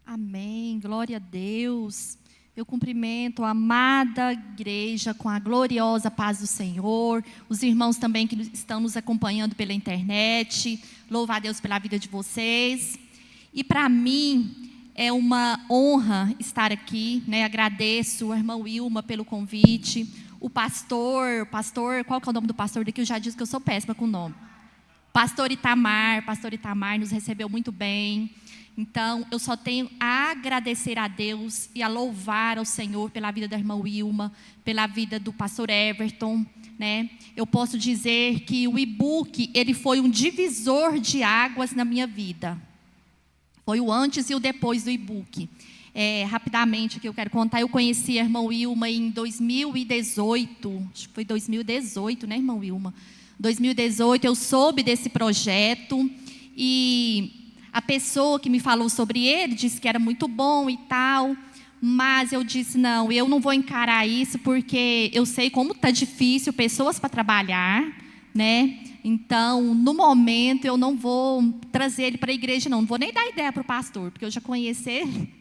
Amém, glória a Deus. Eu cumprimento a amada igreja com a gloriosa paz do Senhor, os irmãos também que estão nos acompanhando pela internet, louvo a Deus pela vida de vocês. E para mim é uma honra estar aqui, né? Agradeço a irmã Wilma pelo convite, o pastor, qual que é o nome do pastor daqui? Eu já disse que eu sou péssima com o nome. Pastor Itamar nos recebeu muito bem. Então, eu só tenho a agradecer a Deus e a louvar ao Senhor pela vida da irmã Wilma, pela vida do pastor Everton, né? Eu posso dizer que o e-book, ele foi um divisor de águas na minha vida. Foi o antes e o depois do e-book. Rapidamente, o que eu quero contar, eu conheci a irmã Wilma em 2018, acho que foi 2018, né, irmã Wilma? 2018, eu soube desse projeto e a pessoa que me falou sobre ele disse que era muito bom e tal, mas eu disse, não, eu não vou encarar isso porque eu sei como está difícil pessoas para trabalhar, né? Então, no momento, eu não vou trazer ele para a igreja, não vou nem dar ideia para o pastor, porque eu já conheci ele.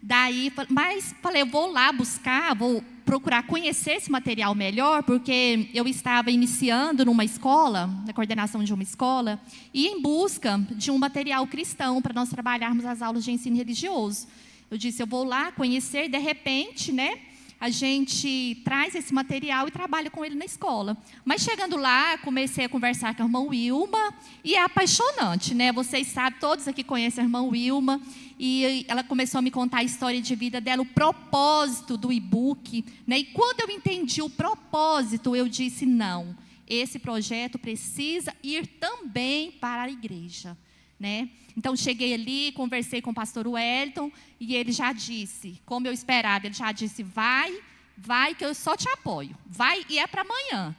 Daí, mas falei, eu vou lá buscar, vou procurar conhecer esse material melhor, porque eu estava iniciando numa escola, na coordenação de uma escola, e em busca de um material cristão para nós trabalharmos as aulas de ensino religioso. Eu disse, eu vou lá conhecer, de repente, né, a gente traz esse material e trabalha com ele na escola. Mas chegando lá, comecei a conversar com a irmã Wilma, e é apaixonante, né? Vocês sabem, todos aqui conhecem a irmã Wilma, e ela começou a me contar a história de vida dela, o propósito do e-book, né? E quando eu entendi o propósito, eu disse, não, esse projeto precisa ir também para a igreja, né? Então, cheguei ali, conversei com o pastor Wellington, e ele já disse, como eu esperava, ele já disse, vai que eu só te apoio. Vai, e é para amanhã.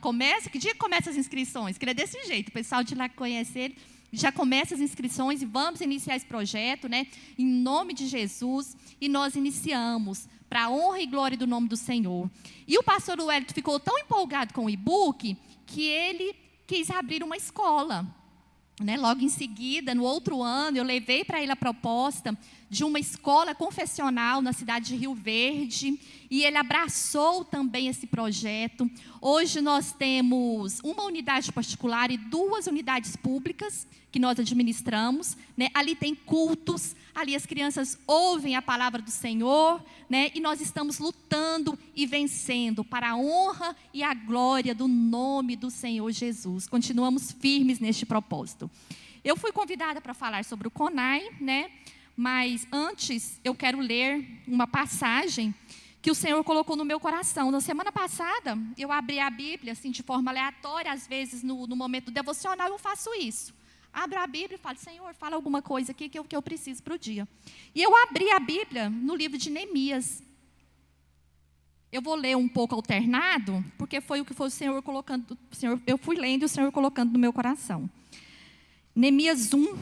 Que dia que começa as inscrições? Que ele é desse jeito, o pessoal de lá que conhece ele, já começa as inscrições e vamos iniciar esse projeto, né? Em nome de Jesus, e nós iniciamos, para a honra e glória do nome do Senhor. E o pastor Wellington ficou tão empolgado com o e-book, que ele quis abrir uma escola. Né, logo em seguida, no outro ano, eu levei para ele a proposta de uma escola confessional na cidade de Rio Verde, e ele abraçou também esse projeto. Hoje nós temos uma unidade particular e 2 unidades públicas que nós administramos, né? Ali tem cultos, ali as crianças ouvem a palavra do Senhor, né? E nós estamos lutando e vencendo para a honra e a glória do nome do Senhor Jesus. Continuamos firmes neste propósito. Eu fui convidada para falar sobre o CONAI, né? Mas antes eu quero ler uma passagem que o Senhor colocou no meu coração. Na semana passada, eu abri a Bíblia assim, de forma aleatória, às vezes no momento do devocional eu faço isso. Abro a Bíblia e falo, Senhor, fala alguma coisa aqui que eu preciso para o dia. E eu abri a Bíblia no livro de Neemias. Eu vou ler um pouco alternado, porque foi o que foi o Senhor colocando, eu fui lendo e o Senhor colocando no meu coração. Neemias 1,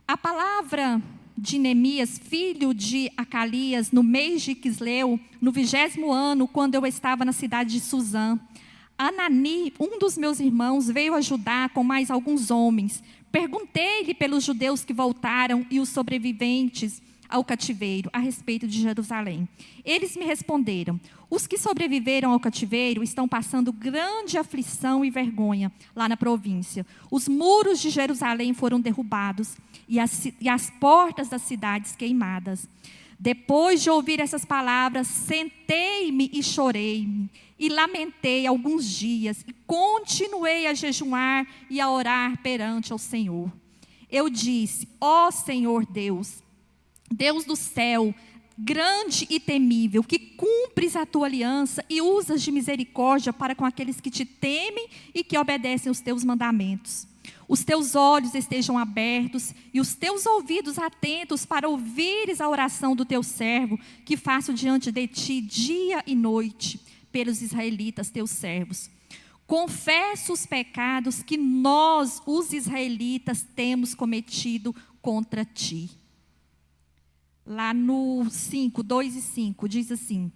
a palavra de Neemias, filho de Acalias, no mês de Quisleu, no 20º ano, quando eu estava na cidade de Suzã. Anani, um dos meus irmãos, veio ajudar com mais alguns homens. Perguntei-lhe pelos judeus que voltaram e os sobreviventes ao cativeiro, a respeito de Jerusalém. Eles me responderam, os que sobreviveram ao cativeiro estão passando grande aflição e vergonha lá na província. Os muros de Jerusalém foram derrubados e as portas das cidades queimadas. Depois de ouvir essas palavras, sentei-me e chorei, e lamentei alguns dias, e continuei a jejuar e a orar perante ao Senhor. Eu disse, ó Senhor Deus, Deus do céu, grande e temível, que cumpres a tua aliança e usas de misericórdia para com aqueles que te temem e que obedecem aos teus mandamentos. Os teus olhos estejam abertos e os teus ouvidos atentos para ouvires a oração do teu servo, que faço diante de ti dia e noite, pelos israelitas, teus servos. Confesso os pecados que nós, os israelitas, temos cometido contra ti. Lá no 5, 2 e 5, diz assim,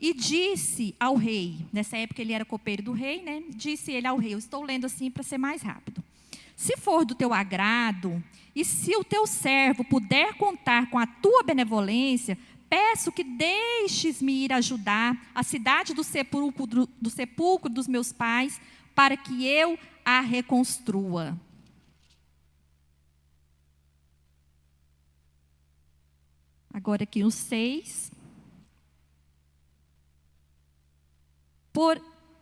e disse ao rei, nessa época ele era copeiro do rei, né? Disse ele ao rei, eu estou lendo assim para ser mais rápido. Se for do teu agrado, e se o teu servo puder contar com a tua benevolência, peço que deixes-me ir ajudar a cidade do sepulcro dos meus pais, para que eu a reconstrua. Agora aqui o 6.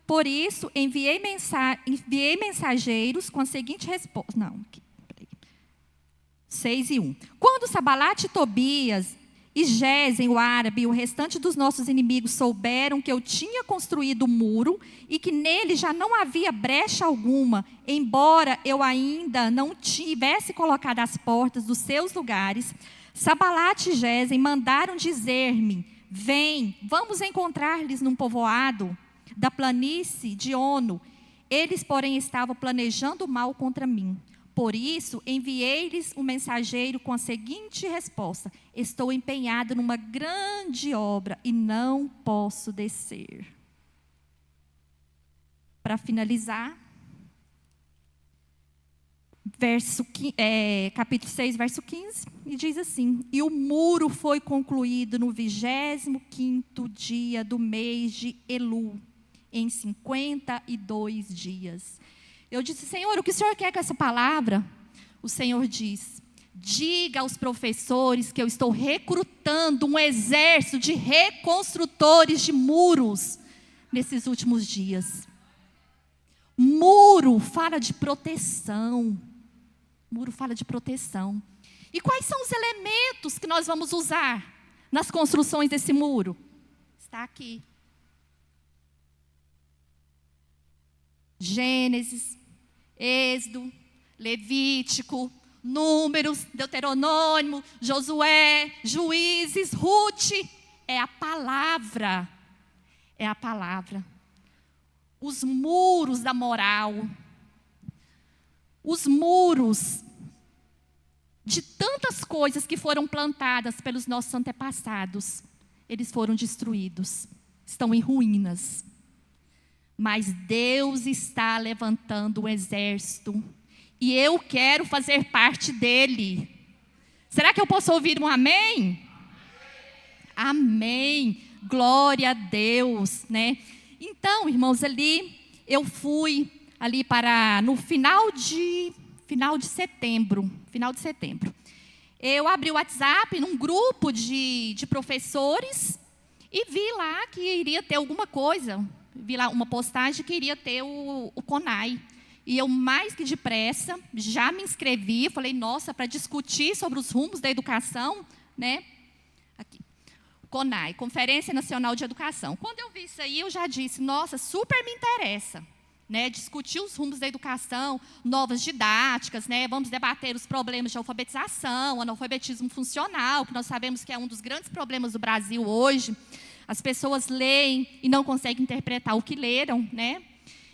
Por isso, enviei mensageiros com a seguinte resposta. Não, aqui, peraí. 6:1. Quando Sabalate e Tobias e Gesem, o árabe, e o restante dos nossos inimigos souberam que eu tinha construído o muro e que nele já não havia brecha alguma, embora eu ainda não tivesse colocado as portas dos seus lugares, Sabalate e Gesem mandaram dizer-me: vem, vamos encontrar-lhes num povoado da planície de Ono. Eles, porém, estavam planejando mal contra mim. Por isso, enviei-lhes um mensageiro com a seguinte resposta: estou empenhado numa grande obra e não posso descer. Para finalizar, capítulo 6, verso 15, e diz assim: e o muro foi concluído no 25º dia do mês de Elu, em 52 dias. Eu disse: Senhor, o que o Senhor quer com essa palavra? O Senhor diz: diga aos professores que eu estou recrutando um exército de reconstrutores de muros nesses últimos dias. Muro fala de proteção. Muro fala de proteção. E quais são os elementos que nós vamos usar nas construções desse muro? Está aqui. Gênesis, Êxodo, Levítico, Números, Deuteronômio, Josué, Juízes, Ruth. É a palavra. É a palavra. Os muros da moral. Os muros de tantas coisas que foram plantadas pelos nossos antepassados. Eles foram destruídos. Estão em ruínas. Mas Deus está levantando um exército. E eu quero fazer parte dele. Será que eu posso ouvir um amém? Amém. Glória a Deus, né? Então, irmãos, ali eu fui ali no final de setembro. Eu abri o WhatsApp num grupo de professores e vi lá que iria ter alguma coisa. Vi lá uma postagem que iria ter o CONAI. E eu, mais que depressa, já me inscrevi. Falei, nossa, para discutir sobre os rumos da educação, né? Aqui. CONAI, Conferência Nacional de Educação. Quando eu vi isso aí, eu já disse, nossa, super me interessa. Né? Discutir os rumos da educação, novas didáticas, né? Vamos debater os problemas de alfabetização, analfabetismo funcional, que nós sabemos que é um dos grandes problemas do Brasil hoje. As pessoas leem e não conseguem interpretar o que leram, né?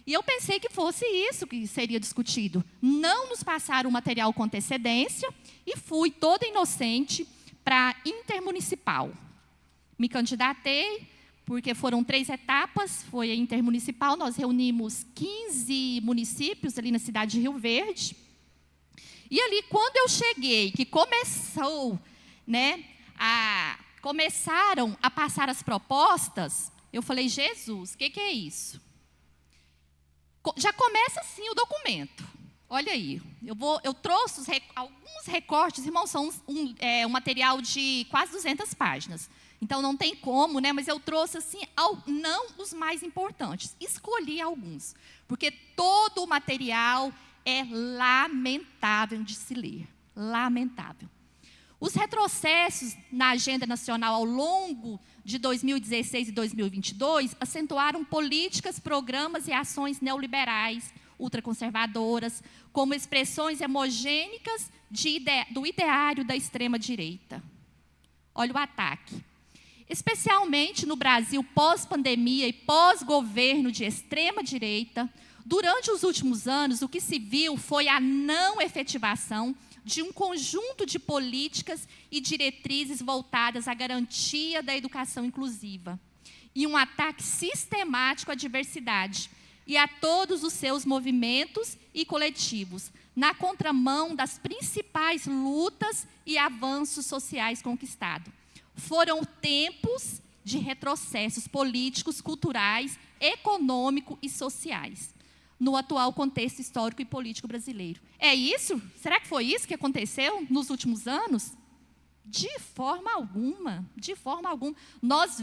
E eu pensei que fosse isso que seria discutido. Não nos passaram o material com antecedência e fui toda inocente para a intermunicipal. Me candidatei, porque foram 3 etapas, foi a intermunicipal, nós reunimos 15 municípios ali na cidade de Rio Verde. E ali, quando eu cheguei, que começaram a passar as propostas, eu falei, Jesus, o que é isso? Já começa assim o documento. Olha aí, eu trouxe alguns recortes, irmãos, são um material de quase 200 páginas. Então, não tem como, né? Mas eu trouxe, assim, não os mais importantes. Escolhi alguns, porque todo o material é lamentável de se ler. Lamentável. Os retrocessos na agenda nacional ao longo de 2016 e 2022 acentuaram políticas, programas e ações neoliberais, ultraconservadoras, como expressões hemogênicas do ideário da extrema-direita. Olha o ataque. Especialmente no Brasil pós-pandemia e pós-governo de extrema-direita, durante os últimos anos, o que se viu foi a não efetivação de um conjunto de políticas e diretrizes voltadas à garantia da educação inclusiva, e um ataque sistemático à diversidade e a todos os seus movimentos e coletivos, na contramão das principais lutas e avanços sociais conquistados. Foram tempos de retrocessos políticos, culturais, econômicos e sociais, no atual contexto histórico e político brasileiro. É isso? Será que foi isso que aconteceu nos últimos anos? De forma alguma, de forma alguma. Nós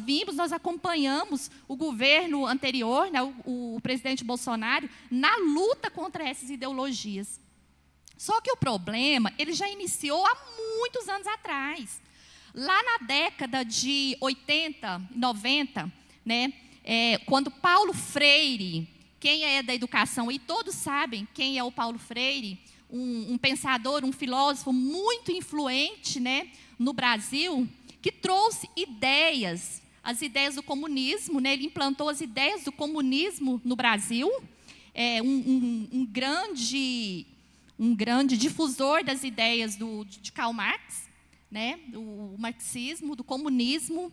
acompanhamos o governo anterior, né, o presidente Bolsonaro, na luta contra essas ideologias. Só que o problema, ele já iniciou há muitos anos atrás. Lá na década de 80, 90, né, quando Paulo Freire, quem é da educação, e todos sabem quem é o Paulo Freire, um pensador, um filósofo muito influente, né, no Brasil, que trouxe as ideias do comunismo, né, ele implantou as ideias do comunismo no Brasil, um grande difusor das ideias de Karl Marx, né, do marxismo, do comunismo,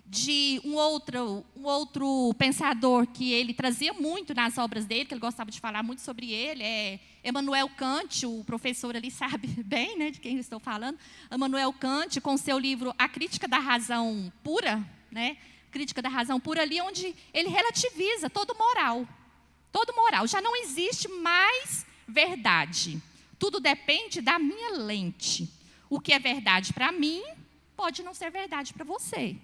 de um outro pensador que ele trazia muito nas obras dele, que ele gostava de falar muito sobre ele, é Immanuel Kant, o professor ali sabe bem, né, de quem eu estou falando. Immanuel Kant, com seu livro A Crítica da Razão Pura, né, Crítica da Razão Pura, ali onde ele relativiza todo moral. Todo moral. Já não existe mais verdade. Tudo depende da minha lente. O que é verdade para mim pode não ser verdade para você.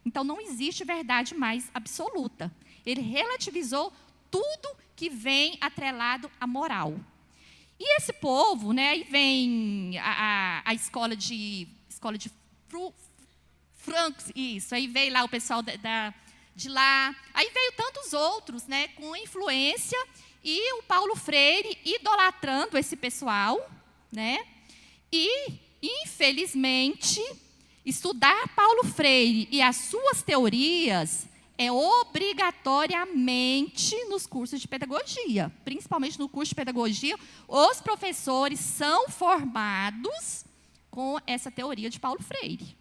Então, não existe verdade mais absoluta. Ele relativizou tudo que vem atrelado à moral. E esse povo, né, aí vem a escola de Frankfurt, isso, aí veio lá o pessoal de lá, aí veio tantos outros, né, com influência, e o Paulo Freire idolatrando esse pessoal, né, e, infelizmente, estudar Paulo Freire e as suas teorias é obrigatoriamente nos cursos de pedagogia. Principalmente no curso de pedagogia, os professores são formados com essa teoria de Paulo Freire.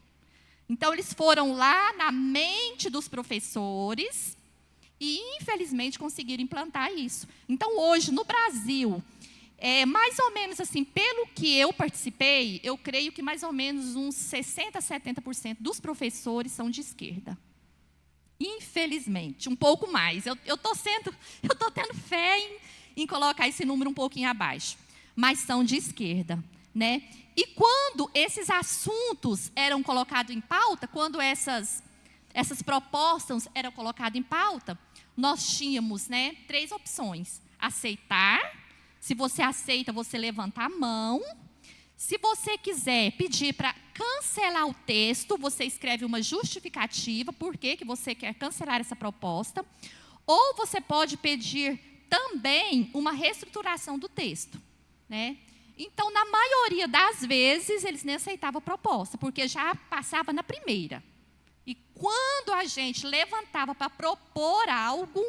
Então, eles foram lá na mente dos professores e, infelizmente, conseguiram implantar isso. Então, hoje, no Brasil, mais ou menos assim, pelo que eu participei, eu creio que mais ou menos uns 60% a 70% dos professores são de esquerda. Infelizmente, um pouco mais. Eu estou tendo fé em colocar esse número um pouquinho abaixo. Mas são de esquerda, né? E quando esses assuntos eram colocados em pauta, quando essas propostas eram colocadas em pauta, nós tínhamos, né, 3 opções. Aceitar. Se você aceita, você levanta a mão. Se você quiser pedir para cancelar o texto, você escreve uma justificativa, por que você quer cancelar essa proposta. Ou você pode pedir também uma reestruturação do texto, né? Então, na maioria das vezes, eles nem aceitavam a proposta, porque já passava na primeira. E quando a gente levantava para propor algo,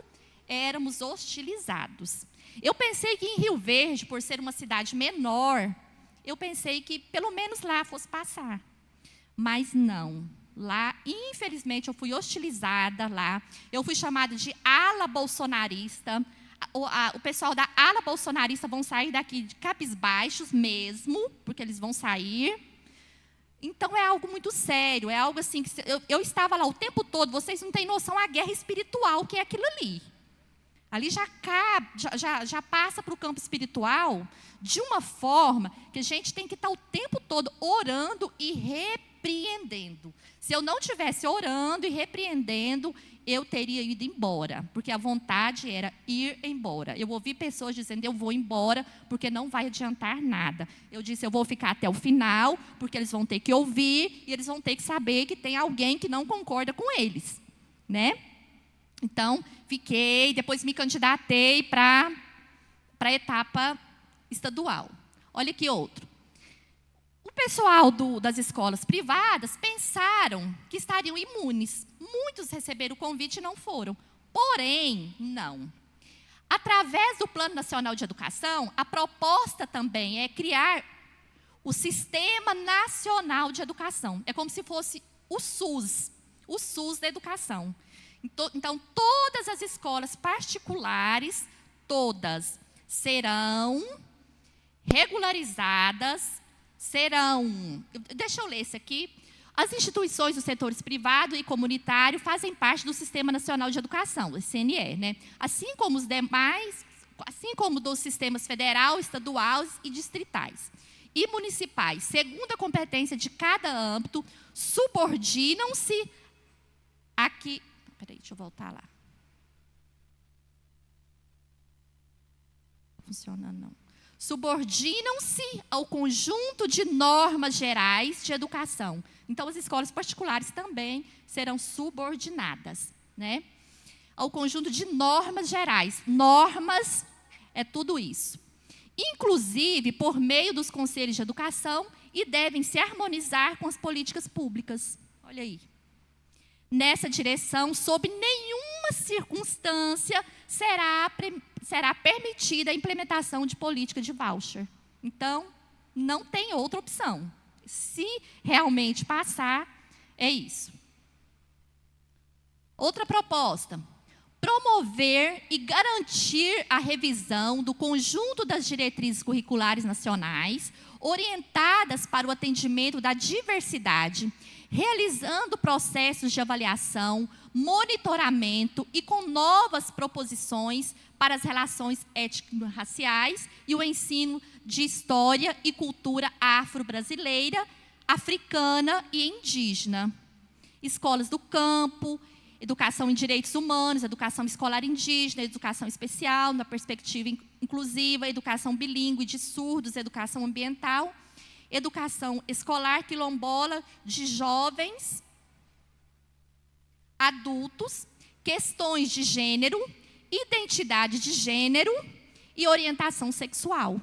éramos hostilizados. Eu pensei que em Rio Verde, por ser uma cidade menor, eu pensei que pelo menos lá fosse passar. Mas não. Lá, infelizmente, eu fui hostilizada lá. Eu fui chamada de ala bolsonarista. O pessoal da ala bolsonarista vão sair daqui de cabisbaixos mesmo, porque eles vão sair. Então, é algo muito sério. É algo assim, que eu estava lá o tempo todo. Vocês não têm noção a guerra espiritual que é aquilo ali. Ali já passa para o campo espiritual de uma forma que a gente tem que estar o tempo todo orando e repreendendo. Se eu não estivesse orando e repreendendo, eu teria ido embora, porque a vontade era ir embora. Eu ouvi pessoas dizendo, eu vou embora, porque não vai adiantar nada. Eu disse, eu vou ficar até o final, porque eles vão ter que ouvir, e eles vão ter que saber que tem alguém que não concorda com eles, né? Então, fiquei, depois me candidatei para a etapa estadual. Olha aqui outro. O pessoal das escolas privadas pensaram que estariam imunes. Muitos receberam o convite e não foram. Porém, não. Através do Plano Nacional de Educação, a proposta também é criar o Sistema Nacional de Educação. É como se fosse o SUS da educação. Então, todas as escolas particulares, todas serão regularizadas serão... Deixa eu ler esse aqui. As instituições dos setores privado e comunitário fazem parte do Sistema Nacional de Educação, o CNE, né? Assim como os demais, assim como dos sistemas federal, estadual e distritais e municipais, segundo a competência de cada âmbito, subordinam-se aqui... Peraí, deixa eu voltar lá. Não funciona, não. Subordinam-se ao conjunto de normas gerais de educação. Então, as escolas particulares também serão subordinadas, né? Ao conjunto de normas gerais. Normas é tudo isso. Inclusive, por meio dos conselhos de educação, e devem se harmonizar com as políticas públicas. Olha aí. Nessa direção, sob nenhuma circunstância, será permitida a implementação de política de voucher. Então, não tem outra opção. Se realmente passar, é isso. Outra proposta: promover e garantir a revisão do conjunto das diretrizes curriculares nacionais, orientadas para o atendimento da diversidade, realizando processos de avaliação, monitoramento e com novas proposições para as relações étnico-raciais e o ensino de história e cultura afro-brasileira, africana e indígena. Escolas do campo, educação em direitos humanos, educação escolar indígena, educação especial, na perspectiva inclusiva, educação bilíngue de surdos, educação ambiental, educação escolar quilombola de jovens, adultos, questões de gênero, identidade de gênero e orientação sexual.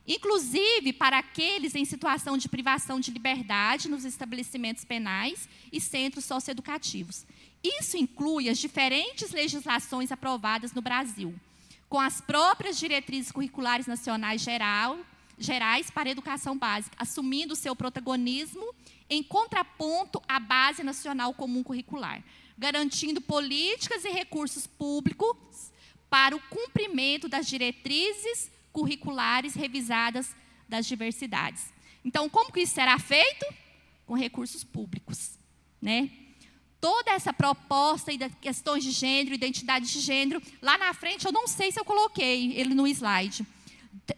Inclusive para aqueles em situação de privação de liberdade nos estabelecimentos penais e centros socioeducativos. Isso inclui as diferentes legislações aprovadas no Brasil, com as próprias diretrizes curriculares nacionais gerais para a educação básica, assumindo seu protagonismo em contraponto à Base Nacional Comum Curricular, garantindo políticas e recursos públicos para o cumprimento das diretrizes curriculares revisadas das diversidades. Então, como que isso será feito? Com recursos públicos, né? Toda essa proposta e das questões de gênero, identidade de gênero, lá na frente, eu não sei se eu coloquei ele no slide.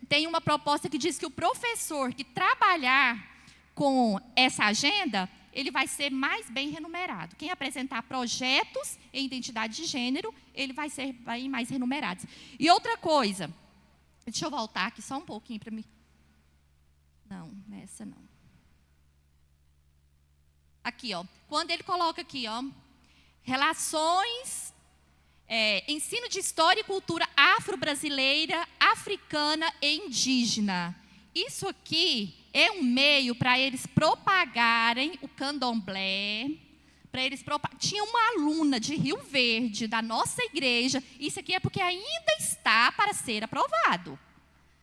Tem uma proposta que diz que o professor que trabalhar com essa agenda, ele vai ser mais bem remunerado. Quem apresentar projetos em identidade de gênero, ele vai ser mais remunerado. E outra coisa, deixa eu voltar aqui só um pouquinho para mim. Não, nessa não. Aqui, ó, quando ele coloca aqui, ó, relações, ensino de história e cultura afro-brasileira, africana e indígena. Isso aqui é um meio para eles propagarem o candomblé, para eles tinha uma aluna de Rio Verde, da nossa igreja, isso aqui é porque ainda está para ser aprovado.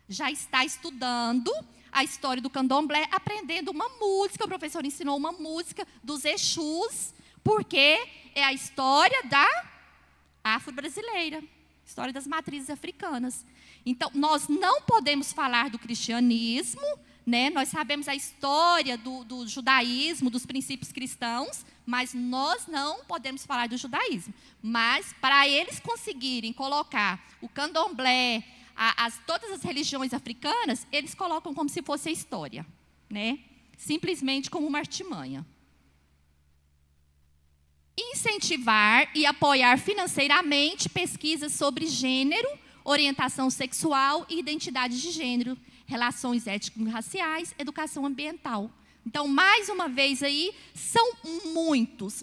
Já está estudando a história do candomblé, aprendendo uma música, o professor ensinou uma música dos Exus, porque é a história da afro-brasileira, história das matrizes africanas. Então, nós não podemos falar do cristianismo, né? Nós sabemos a história do judaísmo, dos princípios cristãos, mas nós não podemos falar do judaísmo. Mas, para eles conseguirem colocar o candomblé, todas as religiões africanas, eles colocam como se fosse a história, né? Simplesmente como uma artimanha. Incentivar e apoiar financeiramente pesquisas sobre gênero, orientação sexual e identidade de gênero, relações étnico-raciais, educação ambiental. Então, mais uma vez aí, são muitas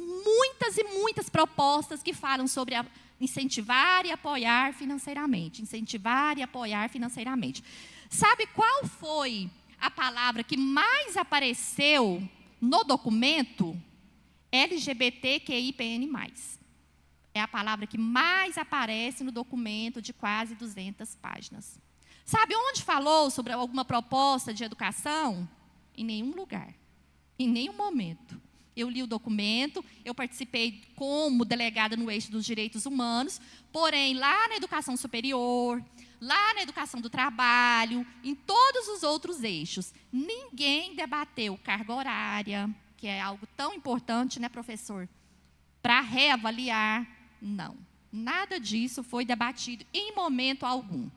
e muitas propostas que falam sobre incentivar e apoiar financeiramente. Incentivar e apoiar financeiramente. Sabe qual foi a palavra que mais apareceu no documento? LGBTQIPN+. É a palavra que mais aparece no documento de quase 200 páginas. Sabe onde falou sobre alguma proposta de educação? Em nenhum lugar, em nenhum momento. Eu li o documento, eu participei como delegada no eixo dos direitos humanos, porém, lá na educação superior, lá na educação do trabalho, em todos os outros eixos. Ninguém debateu carga horária, que é algo tão importante, né, professor? Para reavaliar, não. Nada disso foi debatido em momento algum.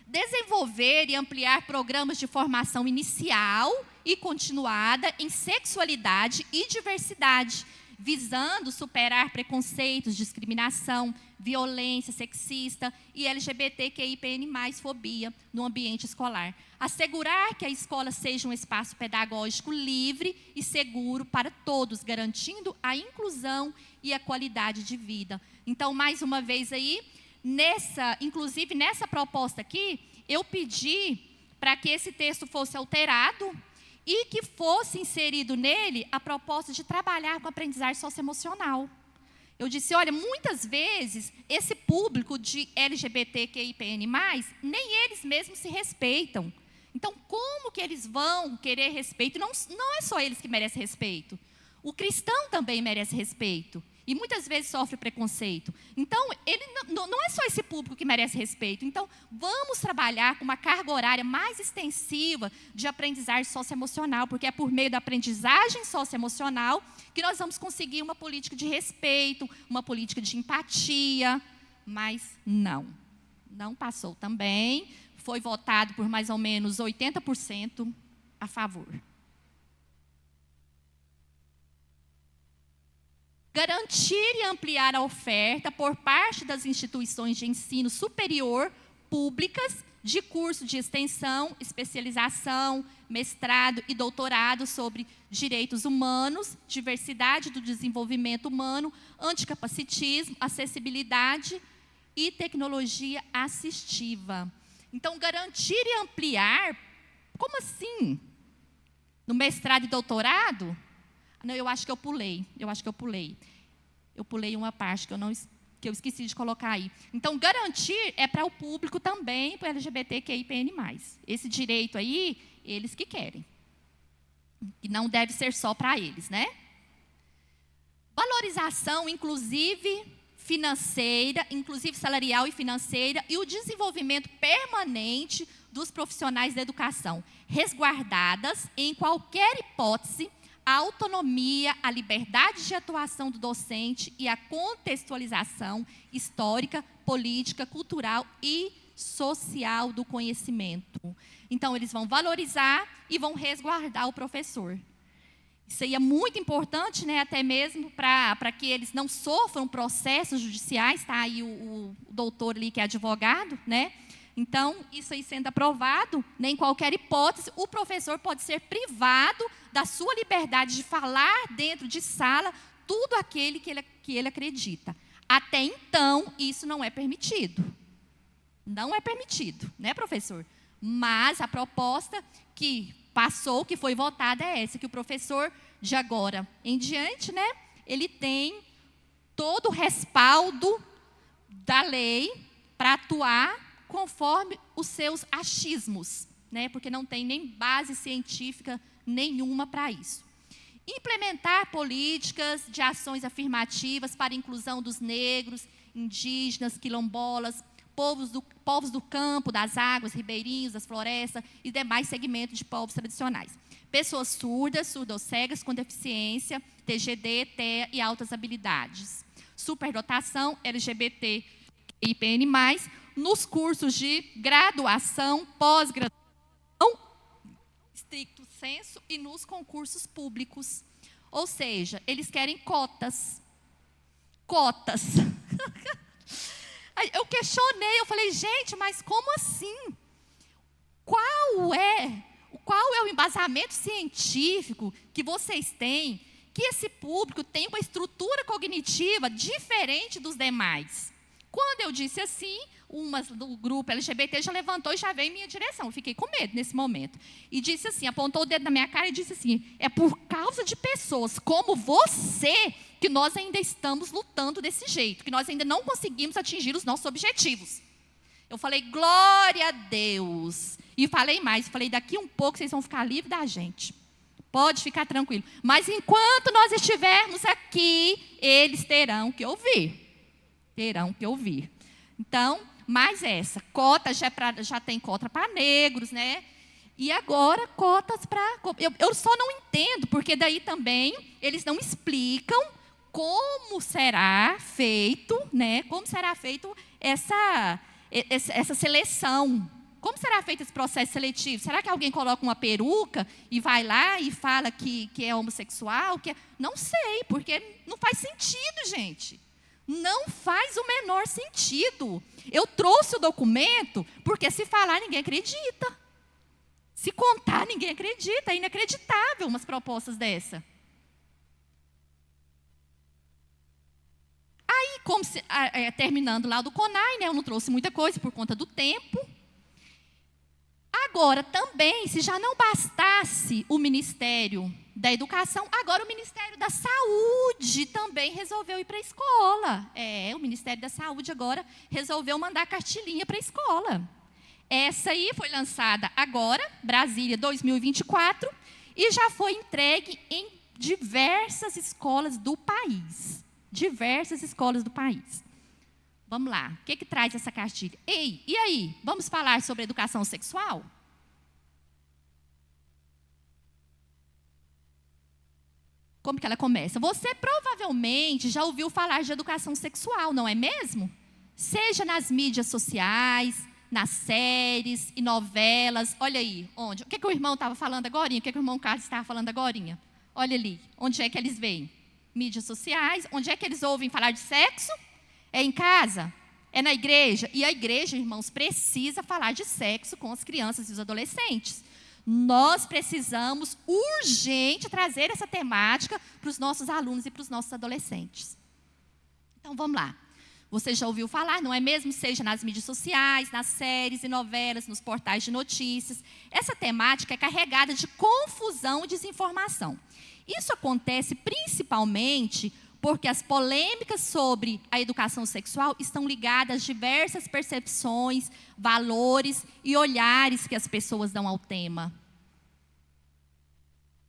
Desenvolver e ampliar programas de formação inicial e continuada em sexualidade e diversidade, visando superar preconceitos, discriminação, violência sexista e LGBTQIAPN+, fobia no ambiente escolar. Assegurar que a escola seja um espaço pedagógico livre e seguro para todos, garantindo a inclusão e a qualidade de vida. Então, mais uma vez aí, inclusive nessa proposta aqui, eu pedi para que esse texto fosse alterado e que fosse inserido nele a proposta de trabalhar com aprendizagem socioemocional. Eu disse, olha, muitas vezes esse público de LGBTQIAPN+, nem eles mesmos se respeitam. Então, como que eles vão querer respeito? Não é só eles que merecem respeito. O cristão também merece respeito. E muitas vezes sofre preconceito. Então, ele não é só esse público que merece respeito. Então, vamos trabalhar com uma carga horária mais extensiva de aprendizagem socioemocional, porque é por meio da aprendizagem socioemocional que nós vamos conseguir uma política de respeito, uma política de empatia. Mas não passou também. Foi votado por mais ou menos 80% a favor. Garantir e ampliar a oferta por parte das instituições de ensino superior públicas de curso de extensão, especialização, mestrado e doutorado sobre direitos humanos, diversidade do desenvolvimento humano, anticapacitismo, acessibilidade e tecnologia assistiva. Então, garantir e ampliar, como assim? No mestrado e doutorado? Não, eu acho que eu pulei. Eu pulei uma parte que eu esqueci de colocar aí. Então, garantir é para o público também, para o LGBTQIAPN+. Esse direito aí, eles que querem. E não deve ser só para eles, né? Valorização, inclusive financeira, inclusive salarial e financeira, e o desenvolvimento permanente dos profissionais da educação, resguardadas em qualquer hipótese a autonomia, a liberdade de atuação do docente e a contextualização histórica, política, cultural e social do conhecimento. Então, eles vão valorizar e vão resguardar o professor. Isso aí é muito importante, né, até mesmo para que eles não sofram processos judiciais. Está aí o doutor ali que é advogado, né? Então, isso aí sendo aprovado, nem qualquer hipótese, o professor pode ser privado da sua liberdade de falar dentro de sala tudo aquele que ele acredita. Até então, isso não é permitido. Não é permitido, né, professor? Mas a proposta que passou, que foi votada, é essa, que o professor, de agora em diante, né, ele tem todo o respaldo da lei para atuar conforme os seus achismos, né? Porque não tem nem base científica nenhuma para isso. Implementar políticas de ações afirmativas para a inclusão dos negros, indígenas, quilombolas, povos do campo, das águas, ribeirinhos, das florestas e demais segmentos de povos tradicionais. Pessoas surdas, surdocegas com deficiência, TGD, TEA e altas habilidades. Superdotação LGBT e IPN+, nos cursos de graduação, pós-graduação, estricto sensu, e nos concursos públicos. Ou seja, eles querem cotas. Cotas. Eu questionei, eu falei, gente, mas como assim? Qual é o embasamento científico que vocês têm que esse público tem uma estrutura cognitiva diferente dos demais? Quando eu disse assim, uma do grupo LGBT já levantou e já veio em minha direção. Eu fiquei com medo nesse momento. E disse assim, apontou o dedo na minha cara e disse assim, é por causa de pessoas como você que nós ainda estamos lutando desse jeito, que nós ainda não conseguimos atingir os nossos objetivos. Eu falei, glória a Deus. E falei mais, falei, daqui um pouco vocês vão ficar livres da gente. Pode ficar tranquilo. Mas enquanto nós estivermos aqui, eles terão que ouvir. Terão que ouvir. Então, mais essa. Cota já tem cota para negros, né? E agora cotas para... Eu só não entendo, porque daí também eles não explicam como será feito, né? Como será feito essa seleção. Como será feito esse processo seletivo? Será que alguém coloca uma peruca e vai lá e fala que é homossexual? Não sei, porque não faz sentido, gente. Não faz o menor sentido. Eu trouxe o documento porque se falar ninguém acredita. Se contar ninguém acredita. É inacreditável umas propostas dessa. Aí, terminando lá do CONAI, né, eu não trouxe muita coisa por conta do tempo. Agora, também, se já não bastasse o Ministério da Educação, agora o Ministério da Saúde também resolveu ir para a escola. O Ministério da Saúde agora resolveu mandar cartilinha para a escola. Essa aí foi lançada agora, Brasília 2024, e já foi entregue em diversas escolas do país. Diversas escolas do país. Vamos lá, o que traz essa cartilha? E aí, vamos falar sobre educação sexual? Como que ela começa? Você provavelmente já ouviu falar de educação sexual, não é mesmo? Seja nas mídias sociais, nas séries e novelas. Olha aí, onde? O que o irmão estava falando agora? O que o irmão Carlos estava falando agora? Olha ali, onde é que eles veem? Mídias sociais. Onde é que eles ouvem falar de sexo? É em casa? É na igreja? E a igreja, irmãos, precisa falar de sexo com as crianças e os adolescentes. Nós precisamos urgente trazer essa temática para os nossos alunos e para os nossos adolescentes. Então, vamos lá. Você já ouviu falar, não é mesmo? Seja nas mídias sociais, nas séries e novelas, nos portais de notícias. Essa temática é carregada de confusão e desinformação. Isso acontece principalmente porque as polêmicas sobre a educação sexual estão ligadas a diversas percepções, valores e olhares que as pessoas dão ao tema.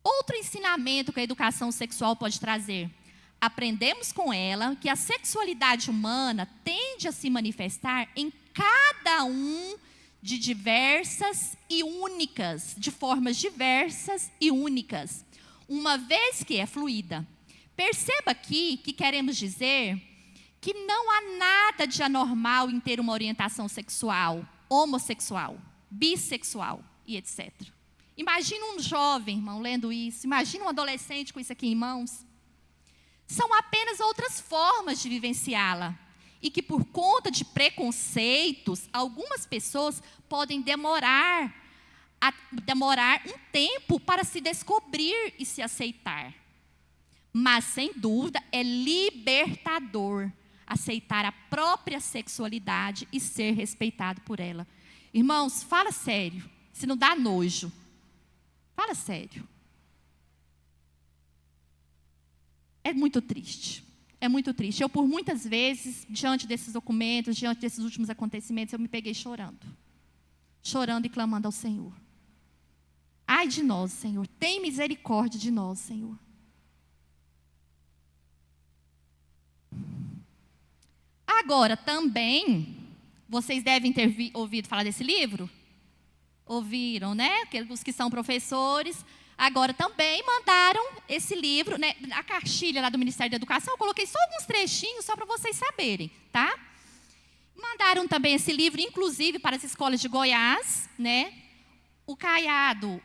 Outro ensinamento que a educação sexual pode trazer. Aprendemos com ela que a sexualidade humana tende a se manifestar em cada um de diversas e únicas, de formas diversas e únicas, uma vez que é fluida. Perceba aqui que queremos dizer que não há nada de anormal em ter uma orientação sexual, homossexual, bissexual e etc. Imagina um jovem, irmão, lendo isso. Imagina um adolescente com isso aqui em mãos. São apenas outras formas de vivenciá-la. E que por conta de preconceitos, algumas pessoas podem demorar um tempo para se descobrir e se aceitar. Mas, sem dúvida, é libertador aceitar a própria sexualidade e ser respeitado por ela. Irmãos, fala sério, se não dá nojo. Fala sério. É muito triste. É muito triste. Eu, por muitas vezes, diante desses documentos, diante desses últimos acontecimentos, eu me peguei chorando. Chorando e clamando ao Senhor. Ai de nós, Senhor. Tem misericórdia de nós, Senhor. Agora, também, vocês devem ter ouvido falar desse livro? Ouviram, né? Os que são professores. Agora, também mandaram esse livro, né? A cartilha lá do Ministério da Educação, eu coloquei só alguns trechinhos, só para vocês saberem, tá? Mandaram também esse livro, inclusive, para as escolas de Goiás, né? O Caiado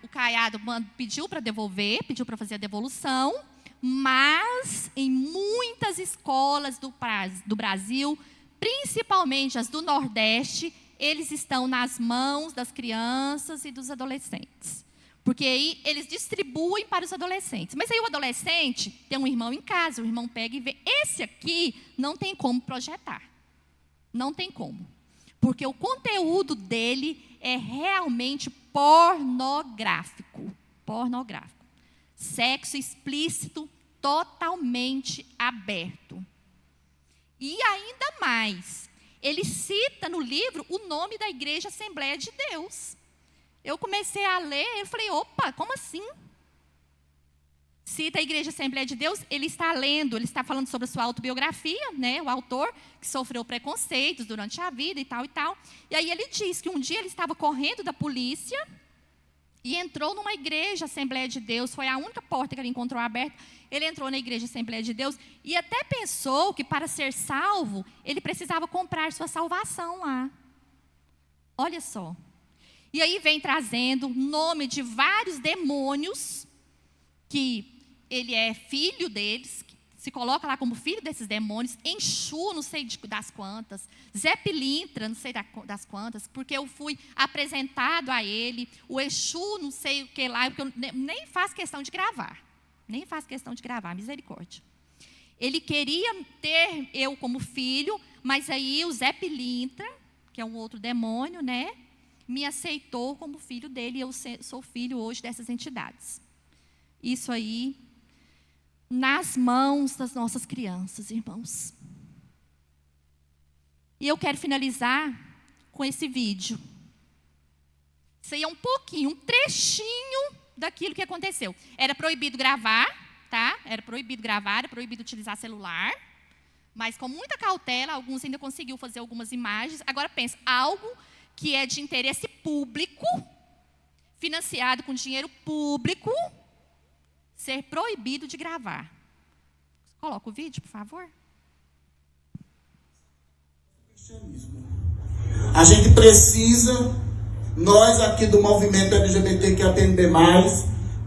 pediu para devolver, pediu para fazer a devolução, mas em muitas escolas do Brasil, principalmente as do Nordeste, eles estão nas mãos das crianças e dos adolescentes. Porque aí eles distribuem para os adolescentes. Mas aí o adolescente tem um irmão em casa, o irmão pega e vê. Esse aqui não tem como projetar. Não tem como. Porque o conteúdo dele é realmente pornográfico. Pornográfico. Sexo explícito, totalmente aberto. E ainda mais, ele cita no livro o nome da Igreja Assembleia de Deus. Eu comecei a ler e falei, opa, como assim? cita a Igreja Assembleia de Deus, ele está falando sobre a sua autobiografia, né, o autor, que sofreu preconceitos durante a vida e tal e tal. E aí ele diz que um dia ele estava correndo da polícia e entrou numa igreja Assembleia de Deus, foi a única porta que ele encontrou aberta. Ele entrou na Igreja Assembleia de Deus e até pensou que para ser salvo, ele precisava comprar sua salvação lá. Olha só. E aí vem trazendo o nome de vários demônios, que ele é filho deles, se coloca lá como filho desses demônios. Enxu, não sei das quantas, Zé Pilintra, não sei das quantas, porque eu fui apresentado a ele, o Exu, não sei o que lá, porque eu nem faço questão de gravar, misericórdia. Ele queria ter eu como filho, mas aí o Zé Pilintra, que é um outro demônio, né, me aceitou como filho dele, e eu sou filho hoje dessas entidades. Isso aí, nas mãos das nossas crianças, irmãos. E eu quero finalizar com esse vídeo. Isso aí é um pouquinho, um trechinho daquilo que aconteceu. Era proibido gravar, tá? Era proibido utilizar celular. Mas com muita cautela, alguns ainda conseguiu fazer algumas imagens. Agora pensa, algo que é de interesse público, financiado com dinheiro público, ser proibido de gravar. Coloca o vídeo, por favor. A gente precisa, nós aqui do movimento LGBTQIAPN+,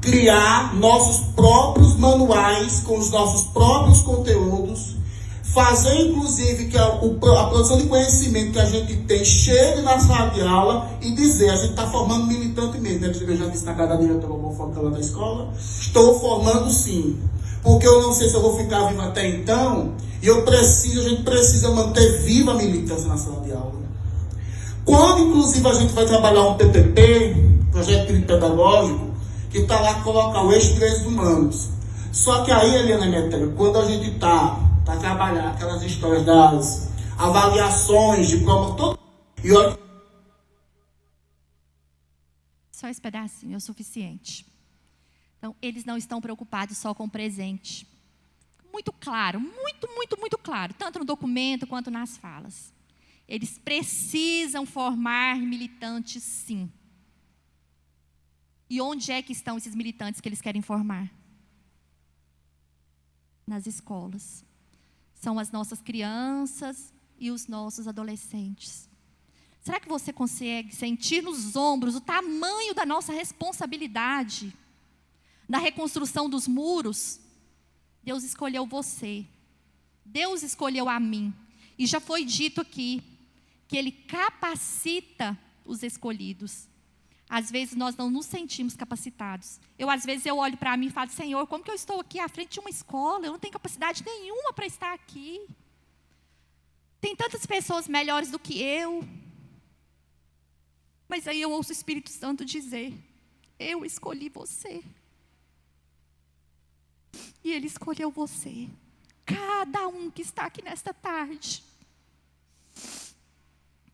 criar nossos próprios manuais com os nossos próprios conteúdos, fazer inclusive que a produção de conhecimento que a gente tem chegue na sala de aula e dizer, a gente está formando militantemente, eu já disse na cada diretora homofóbica lá da escola, estou formando sim, porque eu não sei se eu vou ficar vivo até então, e a gente precisa manter viva a militância na sala de aula. Quando inclusive a gente vai trabalhar um PPP, projeto pedagógico, que está lá colocar o eixo de direitos humanos. Só que aí, Eliana Metério, quando a gente está para trabalhar aquelas histórias das avaliações de promotor, e olha... Só esse pedacinho é o suficiente. Então, eles não estão preocupados só com o presente. Muito claro, muito claro, tanto no documento quanto nas falas. Eles precisam formar militantes, sim. E onde é que estão esses militantes que eles querem formar? Nas escolas. São as nossas crianças e os nossos adolescentes. Será que você consegue sentir nos ombros o tamanho da nossa responsabilidade na reconstrução dos muros? Deus escolheu você. Deus escolheu a mim. E já foi dito aqui que Ele capacita os escolhidos. Às vezes nós não nos sentimos capacitados. Às vezes eu olho para mim e falo, Senhor, como que eu estou aqui à frente de uma escola? Eu não tenho capacidade nenhuma para estar aqui. Tem tantas pessoas melhores do que eu. Mas aí eu ouço o Espírito Santo dizer, eu escolhi você. E Ele escolheu você. Cada um que está aqui nesta tarde,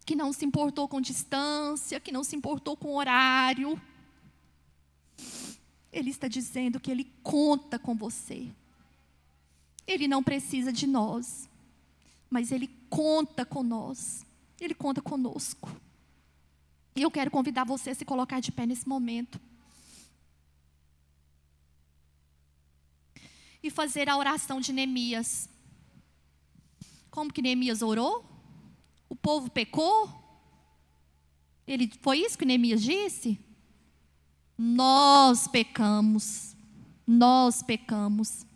que não se importou com distância, que não se importou com horário, Ele está dizendo que Ele conta com você. Ele não precisa de nós, mas Ele conta com nós. Ele conta conosco. E eu quero convidar você a se colocar de pé nesse momento. E fazer a oração de Neemias. Como que Neemias orou? O povo pecou? Foi isso que Neemias disse? Nós pecamos. Nós pecamos.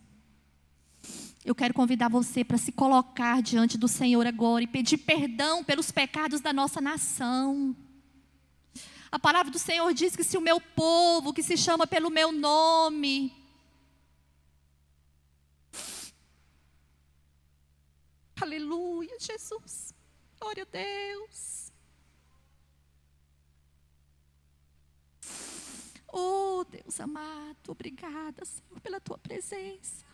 Eu quero convidar você para se colocar diante do Senhor agora e pedir perdão pelos pecados da nossa nação. A palavra do Senhor diz que se o meu povo, que se chama pelo meu nome, aleluia, Jesus, glória a Deus. Oh, Deus amado, obrigada, Senhor, pela Tua presença.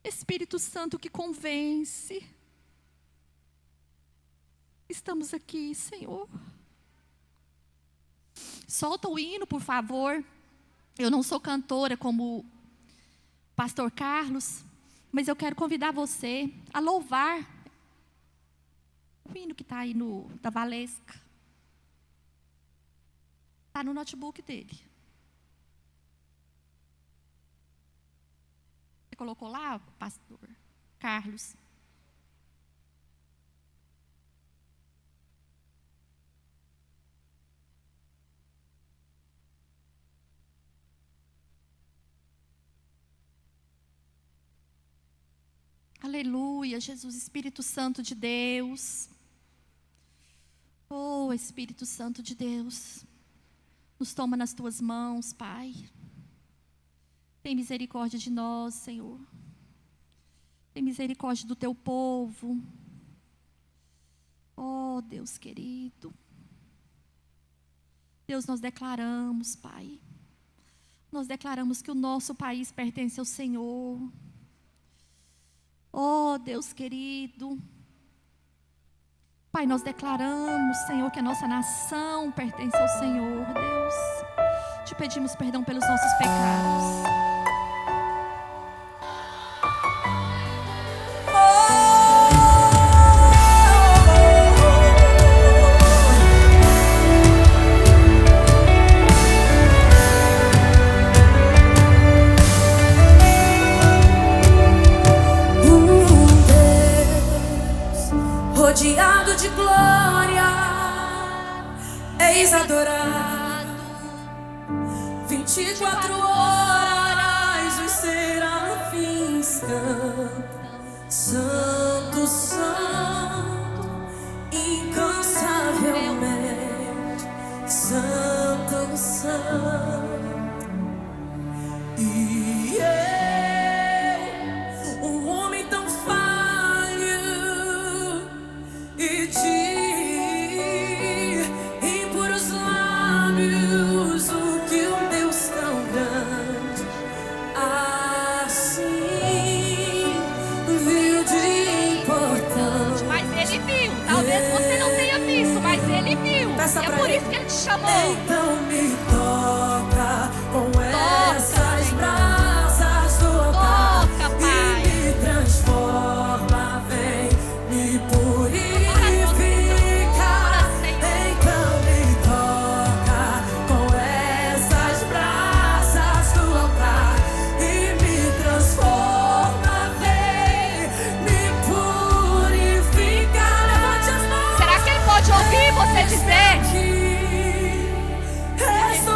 Espírito Santo que convence. Estamos aqui, Senhor. Solta o hino, por favor. Eu não sou cantora como o pastor Carlos, mas eu quero convidar você a louvar o hino que está aí da Valesca. Está no notebook dele. Você colocou lá, pastor Carlos? Aleluia, Jesus, Espírito Santo de Deus. Oh, Espírito Santo de Deus, nos toma nas tuas mãos, Pai. Tem misericórdia de nós, Senhor. Tem misericórdia do teu povo. Oh, Deus querido. Deus, nós declaramos, Pai. Nós declaramos que o nosso país pertence ao Senhor. Oh, Deus querido. Pai, nós declaramos, Senhor, que a nossa nação pertence ao Senhor, Deus. Te pedimos perdão pelos nossos pecados. Rodeado de glória, eis adorado. 24 horas os serafins cantam. Santo, Santo, incansavelmente. Santo, Santo. E eu, um homem tão falho e de impuros lábios, o que um Deus tão grande assim viu de importante. Mas ele viu, talvez você não tenha visto, mas ele viu. Peça É pra por ele. isso que ele te chamou. Então me toca com essas Senhor. brasas do altar Toca, Pai. e me transforma, vem me purifica. Então me toca com essas brasas do altar e me transforma, vem me purifica. Levante as mãos. Será que ele pode ouvir você dizer? Recebe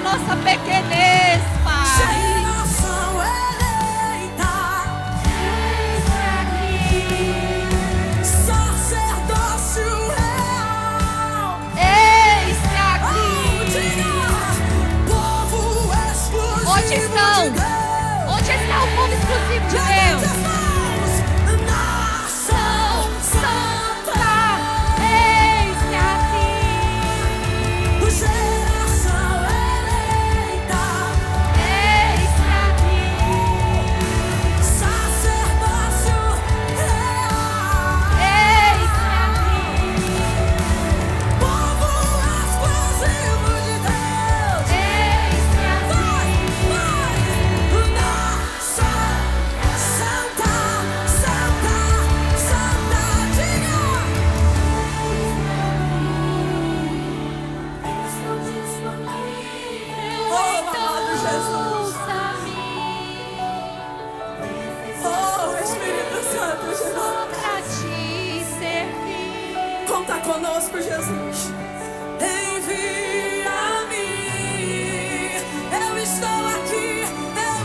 nossa pequenez, Pai. Geração eleita, Eis-me aqui. sacerdócio real. Eis-me Oh, aqui. diga, povo exclusivo Onde estão? de Deus. Onde está o povo exclusivo de Levante Deus? as mãos. Nação santa, Eis-me aqui. geração eleita, Eis-me aqui. sacerdócio real. Eis-me aqui. Povo exclusivo de Deus. Eis-me Vai, aqui. vai. Nação santa, santa, santa, diga. Oh, amado Jesus. Oh, Espírito Santo, Jesus. Pra te servir. Conta conosco, Jesus. Envia-me. Eu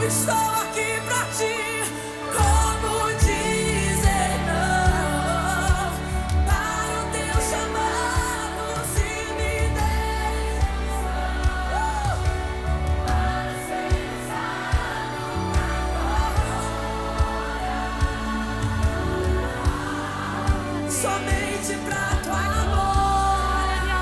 estou aqui pra ti. Como dizer não para o teu chamado? Se me deixas para ser usado somente pra tua glória.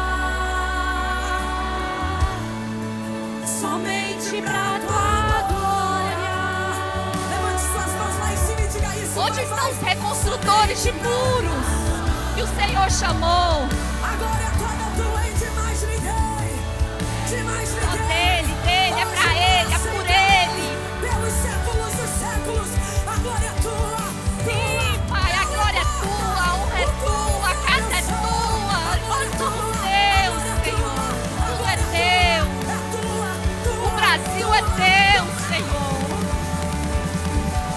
Somente pra tua glória. Levante suas mãos lá em cima e diga isso. Onde vai, estão vai. os reconstrutores de muros que o Senhor chamou? A glória toda é tua e de mais ninguém. De mais Só ninguém. dele, é pra ele, é por ele. Pelos séculos dos séculos, a glória é tua. Sim, Pai, a glória é tua, a honra é tua, a casa é tua. Nós somos Deus, Senhor. Tudo é Deus. É tua, O Brasil é teu, Senhor.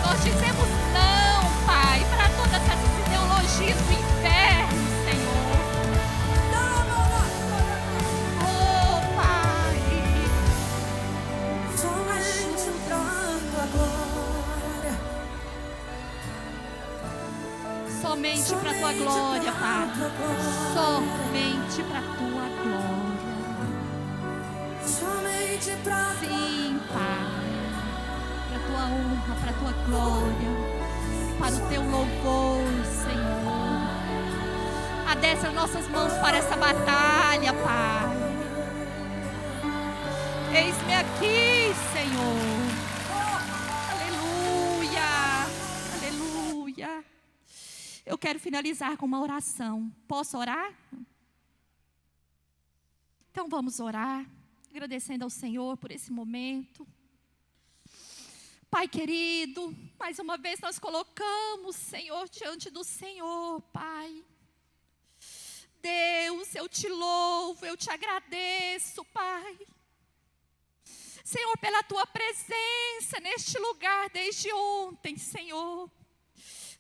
Nós dizemos não, Pai, para todas essas ideologias do inferno, Senhor. Oh, Pai. somente pra tua glória. Somente para tua glória, Pai. Somente para tua glória. Somente pra Sim, Pai. Para tua honra, para tua glória. Para o teu louvor, Senhor. Adestra nossas mãos para essa batalha, Pai. Eis-me aqui, Senhor. Aleluia. Aleluia. Eu quero finalizar com uma oração. Posso orar? Então vamos orar, agradecendo ao Senhor por esse momento. Pai querido, mais uma vez nós colocamos, Senhor, diante do Senhor, Pai. Deus, eu te louvo, eu te agradeço, Pai. Senhor, pela tua presença neste lugar desde ontem, Senhor.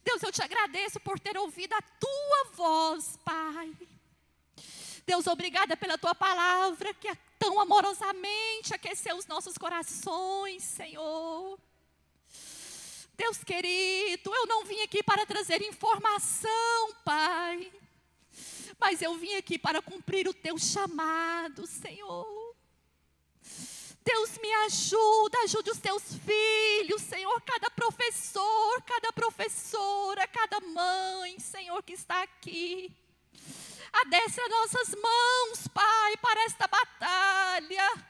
Deus, eu te agradeço por ter ouvido a tua voz, Pai. Deus, obrigada pela tua palavra que tão amorosamente aqueceu os nossos corações, Senhor. Deus querido, eu não vim aqui para trazer informação, Pai, mas eu vim aqui para cumprir o teu chamado, Senhor. Deus, me ajuda, ajude os teus filhos, Senhor, cada professor, cada professora, cada mãe, Senhor, que está aqui. Adestra nossas mãos, Pai, para esta batalha.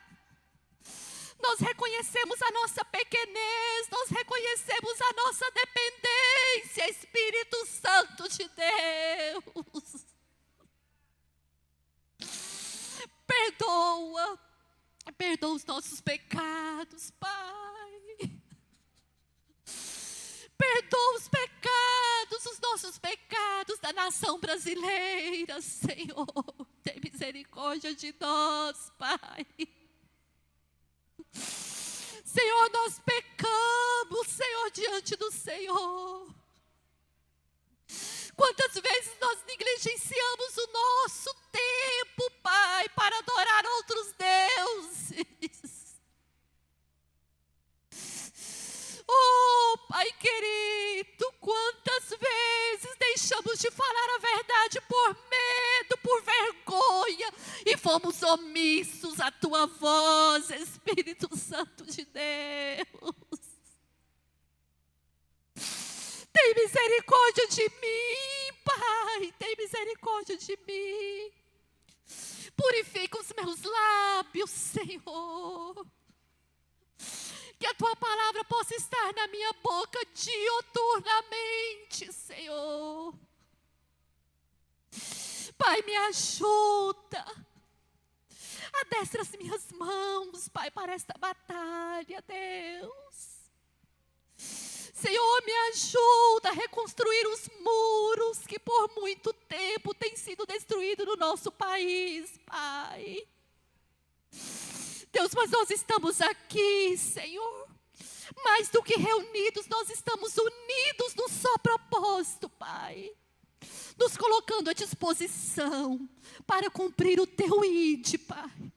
Nós reconhecemos a nossa pequenez, nós reconhecemos a nossa dependência, Espírito Santo de Deus. Perdoa os nossos pecados, Pai. Perdoa os pecados, os nossos pecados da nação brasileira, Senhor. Tem misericórdia de nós, Pai. Senhor, nós pecamos, Senhor, diante do Senhor. Quantas vezes nós negligenciamos o nosso tempo, Pai, para adorar outros deuses. Pai querido, quantas vezes deixamos de falar a verdade por medo, por vergonha, e fomos omissos à tua voz, Espírito Santo de Deus. Tem misericórdia de mim, Pai, tem misericórdia de mim. Purifica os meus lábios, Senhor. Que a tua palavra possa estar na minha boca diuturnamente, Senhor. Pai, me ajuda. Adestra as minhas mãos, Pai, para esta batalha, Deus. Senhor, me ajuda a reconstruir os muros que por muito tempo têm sido destruídos no nosso país, Pai. Deus, mas nós estamos aqui, Senhor, mais do que reunidos, nós estamos unidos num só propósito, Pai, nos colocando à disposição para cumprir o teu ID, Pai.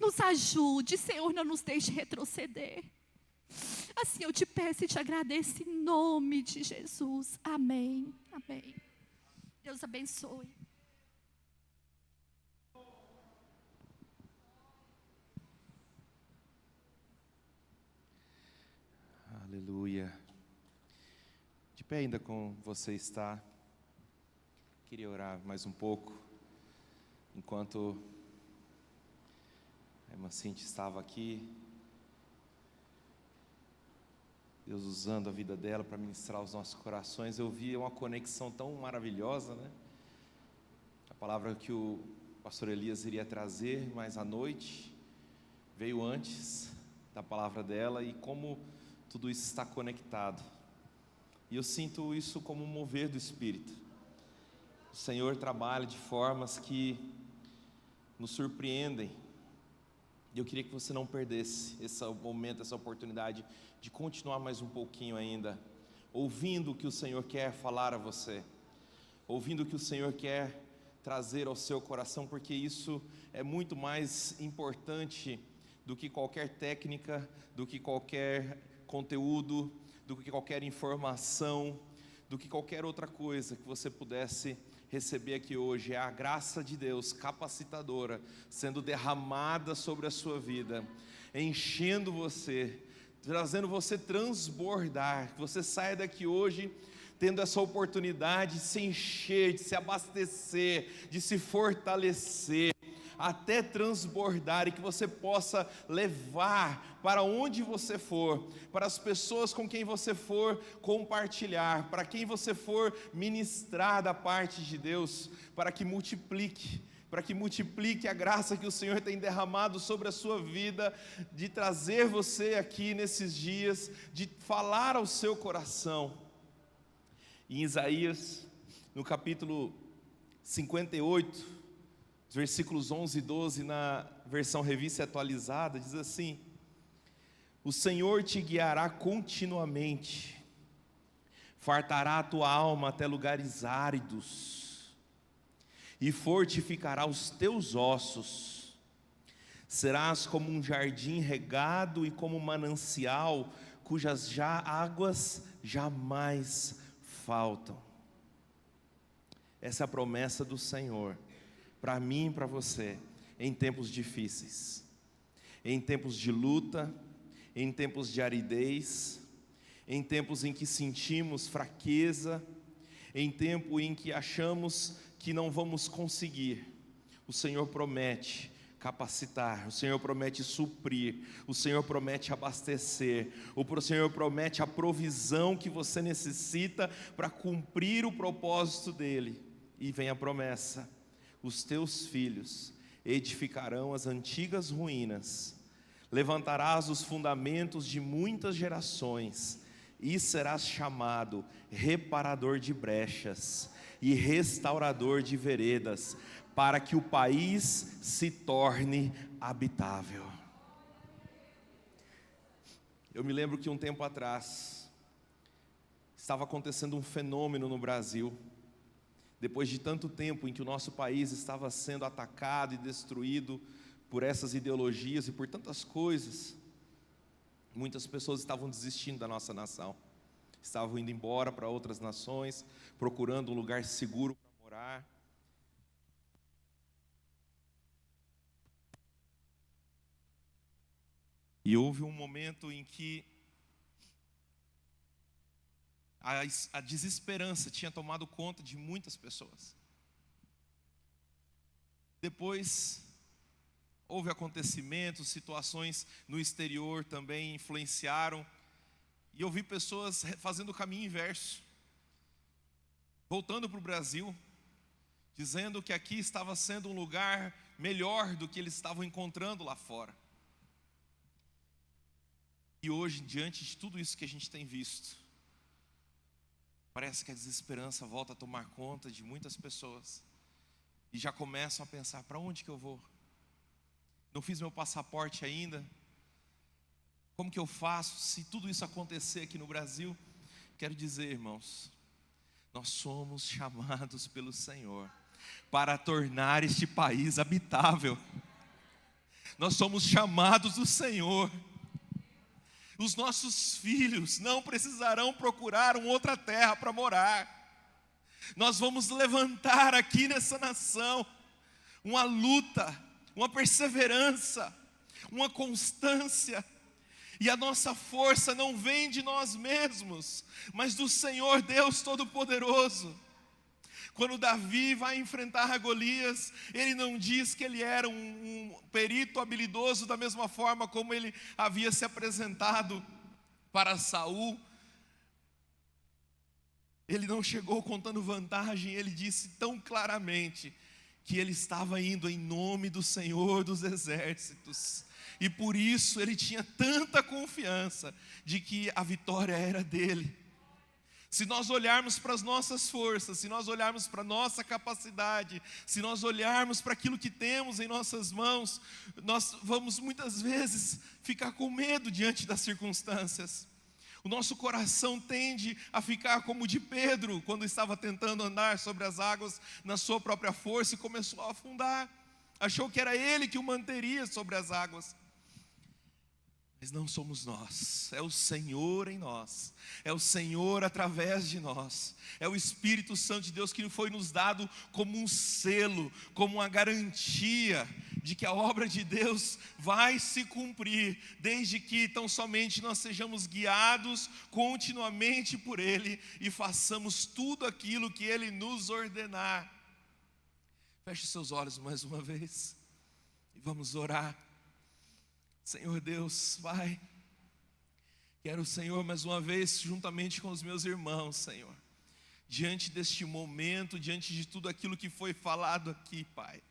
Nos ajude, Senhor, não nos deixe retroceder. Assim eu te peço e te agradeço em nome de Jesus. Amém. Amém. Deus abençoe. Aleluia. De pé ainda com você está. Queria orar mais um pouco, enquanto a irmã Cintia estava aqui. Deus usando a vida dela para ministrar os nossos corações. Eu vi uma conexão tão maravilhosa, né? A palavra que o pastor Elias iria trazer mais à noite veio antes da palavra dela, e como tudo isso está conectado. E eu sinto isso como um mover do Espírito. O Senhor trabalha de formas que nos surpreendem. E eu queria que você não perdesse esse momento, essa oportunidade de continuar mais um pouquinho ainda, ouvindo o que o Senhor quer falar a você, ouvindo o que o Senhor quer trazer ao seu coração, porque isso é muito mais importante do que qualquer técnica, do que qualquer conteúdo, do que qualquer informação, do que qualquer outra coisa que você pudesse receber aqui hoje. É a graça de Deus capacitadora sendo derramada sobre a sua vida, enchendo você, trazendo você transbordar, que você saia daqui hoje tendo essa oportunidade de se encher, de se abastecer, de se fortalecer, até transbordar, e que você possa levar para onde você for, para as pessoas com quem você for compartilhar, para quem você for ministrar da parte de Deus, para que multiplique a graça que o Senhor tem derramado sobre a sua vida, de trazer você aqui nesses dias, de falar ao seu coração. Em Isaías, no capítulo 58, os versículos 11 e 12, na versão revista atualizada, diz assim: o Senhor te guiará continuamente, fartará a tua alma até lugares áridos, e fortificará os teus ossos. Serás como um jardim regado e como um manancial, cujas águas jamais faltam. Essa é a promessa do Senhor para mim e para você, em tempos difíceis, em tempos de luta, em tempos de aridez, em tempos em que sentimos fraqueza, em tempo em que achamos que não vamos conseguir. O Senhor promete capacitar, o Senhor promete suprir, o Senhor promete abastecer, o Senhor promete a provisão que você necessita para cumprir o propósito dEle. E vem a promessa: os teus filhos edificarão as antigas ruínas, levantarás os fundamentos de muitas gerações, e serás chamado reparador de brechas e restaurador de veredas, para que o país se torne habitável. Eu me lembro que um tempo atrás estava acontecendo um fenômeno no Brasil. Depois de tanto tempo em que o nosso país estava sendo atacado e destruído por essas ideologias e por tantas coisas, muitas pessoas estavam desistindo da nossa nação. estavam indo embora para outras nações, procurando um lugar seguro para morar. E houve um momento em que a desesperança tinha tomado conta de muitas pessoas. Depois, houve acontecimentos, situações no exterior também influenciaram. E eu vi pessoas fazendo o caminho inverso, voltando para o Brasil, dizendo que aqui estava sendo um lugar melhor do que eles estavam encontrando lá fora. E hoje, diante de tudo isso que a gente tem visto, parece que a desesperança volta a tomar conta de muitas pessoas. E já começam a pensar, para onde que eu vou? Não fiz meu passaporte ainda. Como que eu faço se tudo isso acontecer aqui no Brasil? Quero dizer, irmãos, nós somos chamados pelo Senhor para tornar este país habitável. Nós somos chamados do Senhor. Os nossos filhos não precisarão procurar uma outra terra para morar. Nós vamos levantar aqui nessa nação uma luta, uma perseverança, uma constância. E a nossa força não vem de nós mesmos, mas do Senhor Deus Todo-Poderoso. Quando Davi vai enfrentar a Golias, ele não diz que ele era um perito habilidoso da mesma forma como ele havia se apresentado para Saul. Ele não chegou contando vantagem, ele disse tão claramente que ele estava indo em nome do Senhor dos Exércitos. E por isso ele tinha tanta confiança de que a vitória era dele. Se nós olharmos para as nossas forças, se nós olharmos para a nossa capacidade, se nós olharmos para aquilo que temos em nossas mãos, nós vamos muitas vezes ficar com medo diante das circunstâncias. O nosso coração tende a ficar como o de Pedro, quando estava tentando andar sobre as águas na sua própria força e começou a afundar. Achou que era ele que o manteria sobre as águas. Mas não somos nós, é o Senhor em nós, é o Senhor através de nós, é o Espírito Santo de Deus que foi nos dado como um selo, como uma garantia de que a obra de Deus vai se cumprir, desde que tão somente nós sejamos guiados continuamente por Ele e façamos tudo aquilo que Ele nos ordenar. Feche seus olhos mais uma vez e vamos orar. Senhor Deus, Pai, quero, Senhor, mais uma vez, juntamente com os meus irmãos, Senhor, diante deste momento, diante de tudo aquilo que foi falado aqui, Pai,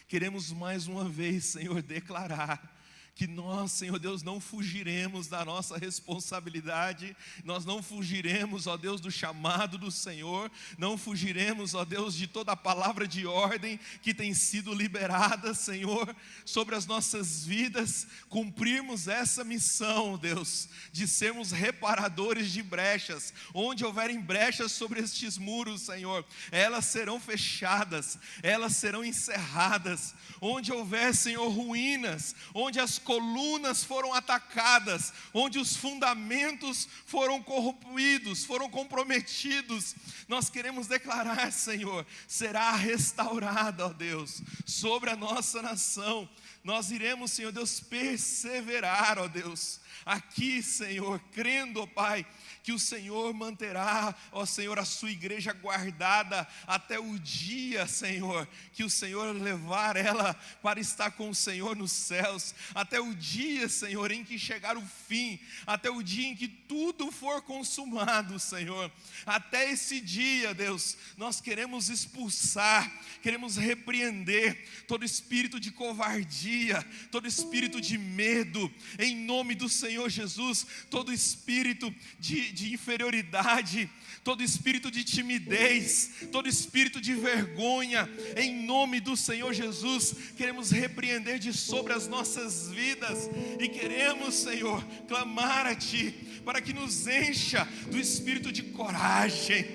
queremos mais uma vez, Senhor, declarar que nós, Senhor Deus, não fugiremos da nossa responsabilidade, nós não fugiremos, ó Deus, do chamado do Senhor, não fugiremos, ó Deus, de toda a palavra de ordem que tem sido liberada, Senhor, sobre as nossas vidas, cumprirmos essa missão, Deus, de sermos reparadores de brechas, onde houverem brechas sobre estes muros, Senhor, elas serão fechadas, elas serão encerradas, onde houver, Senhor, ruínas, onde as colunas foram atacadas, onde os fundamentos foram corrompidos, foram comprometidos, nós queremos declarar, Senhor, será restaurada, ó Deus, sobre a nossa nação. Nós iremos, Senhor Deus, perseverar, ó Deus, aqui, Senhor, crendo, ó Pai, que o Senhor manterá, ó Senhor, a sua igreja guardada até o dia, Senhor, que o Senhor levar ela para estar com o Senhor nos céus, até o dia, Senhor, em que chegar o fim, até o dia em que tudo for consumado, Senhor, até esse dia, Deus, nós queremos expulsar, queremos repreender todo espírito de covardia, todo espírito de medo, em nome do Senhor Jesus, todo espírito de inferioridade, todo espírito de timidez, todo espírito de vergonha, em nome do Senhor Jesus, queremos repreender de sobre as nossas vidas, e queremos, Senhor, clamar a Ti, para que nos encha do espírito de coragem,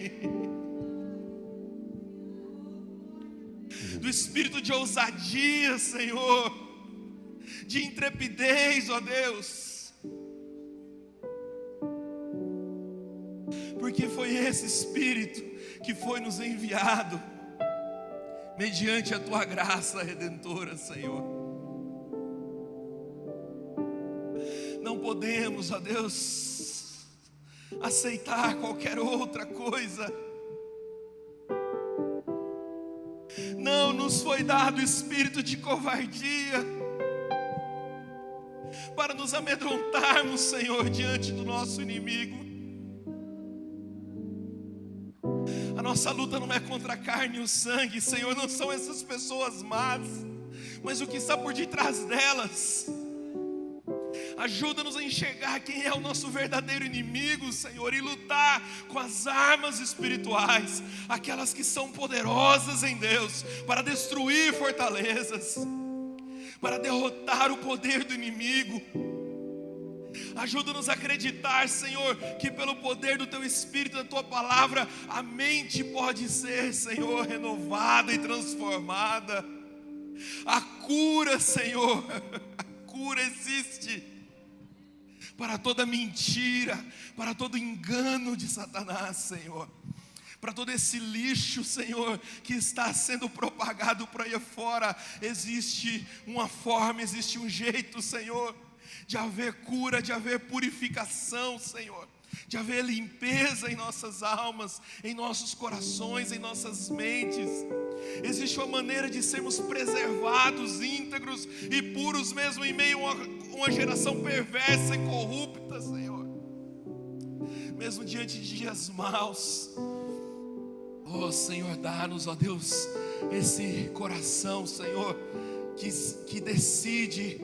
do espírito de ousadia, Senhor, de intrepidez, ó Deus. esse Espírito que foi nos enviado mediante a tua graça redentora, Senhor. Não podemos, ó Deus, aceitar qualquer outra coisa. Não nos foi dado espírito de covardia para nos amedrontarmos, Senhor, diante do nosso inimigo. A nossa luta não é contra a carne e o sangue, Senhor, não são essas pessoas más, mas o que está por detrás delas. Ajuda-nos a enxergar quem é o nosso verdadeiro inimigo, Senhor, e lutar com as armas espirituais, aquelas que são poderosas em Deus, para destruir fortalezas, para derrotar o poder do inimigo. Ajuda-nos a acreditar, Senhor, que pelo poder do Teu Espírito, da Tua Palavra, a mente pode ser, Senhor, renovada e transformada. A cura, Senhor, a cura existe para toda mentira, para todo engano de Satanás, Senhor, para todo esse lixo, Senhor, que está sendo propagado por aí fora. Existe uma forma, existe um jeito, Senhor, de haver cura, de haver purificação, Senhor, de haver limpeza em nossas almas, em nossos corações, em nossas mentes. Existe uma maneira de sermos preservados, íntegros e puros mesmo em meio a uma geração perversa e corrupta, Senhor. Mesmo diante de dias maus, oh Senhor, dá-nos, ó Deus, esse coração, Senhor, que decide,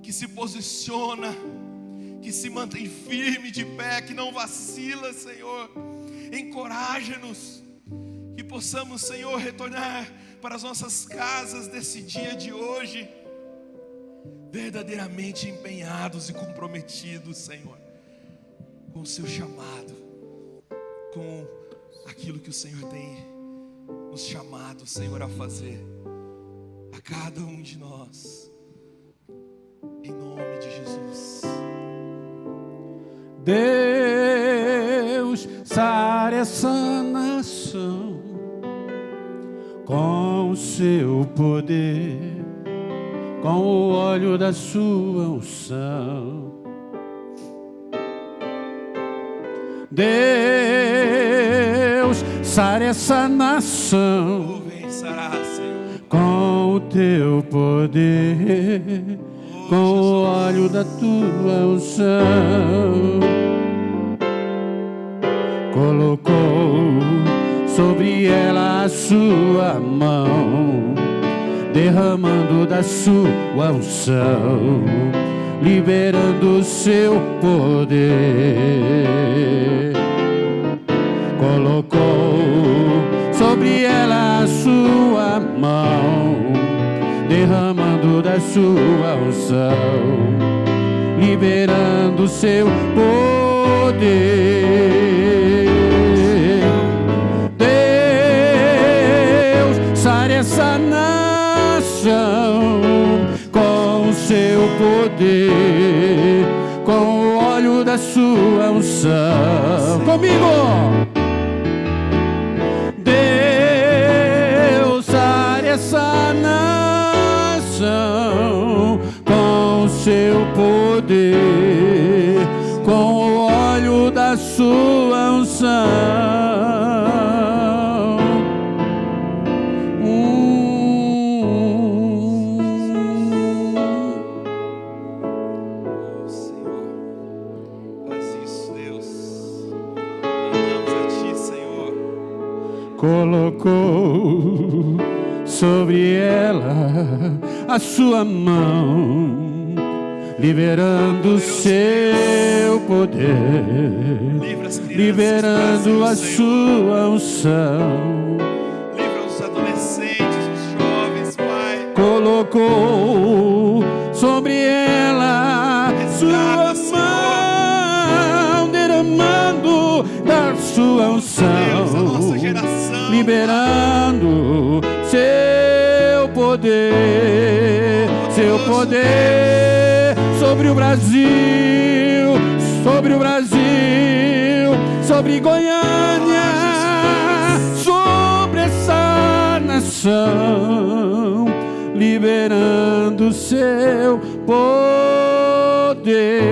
que se posiciona, que se mantém firme de pé, que não vacila, Senhor. Encoraja-nos, que possamos, Senhor, retornar para as nossas casas desse dia de hoje, verdadeiramente empenhados e comprometidos, Senhor, com o Seu chamado, com aquilo que o Senhor tem nos chamado, Senhor, a fazer, a cada um de nós, em nome de Jesus. Deus, sare essa nação com o Seu poder, com o óleo da Sua unção. Deus, sare essa nação com o Teu poder, com o óleo da Tua unção. Colocou sobre ela a Sua mão, derramando da Sua unção, liberando o Seu poder. Colocou sobre ela a Sua mão, derramando da Sua unção, liberando o Seu poder. Deus, sare essa nação com o Seu poder, com o óleo da Sua unção. Comigo! Deus, sare essa nação com o Seu poder, com o óleo da Sua unção. Senhor, faz isso, Deus. Amamos a Ti, Senhor. Colocou sobre ela a Sua mão, liberando o Seu poder, liberando a Sua unção. Livra os adolescentes, os jovens, Pai. Colocou sobre ela Sua mão, derramando da Sua unção, liberando Seu poder, Seu poder sobre o Brasil, sobre o Brasil, sobre Goiânia, sobre essa nação, liberando seu poder.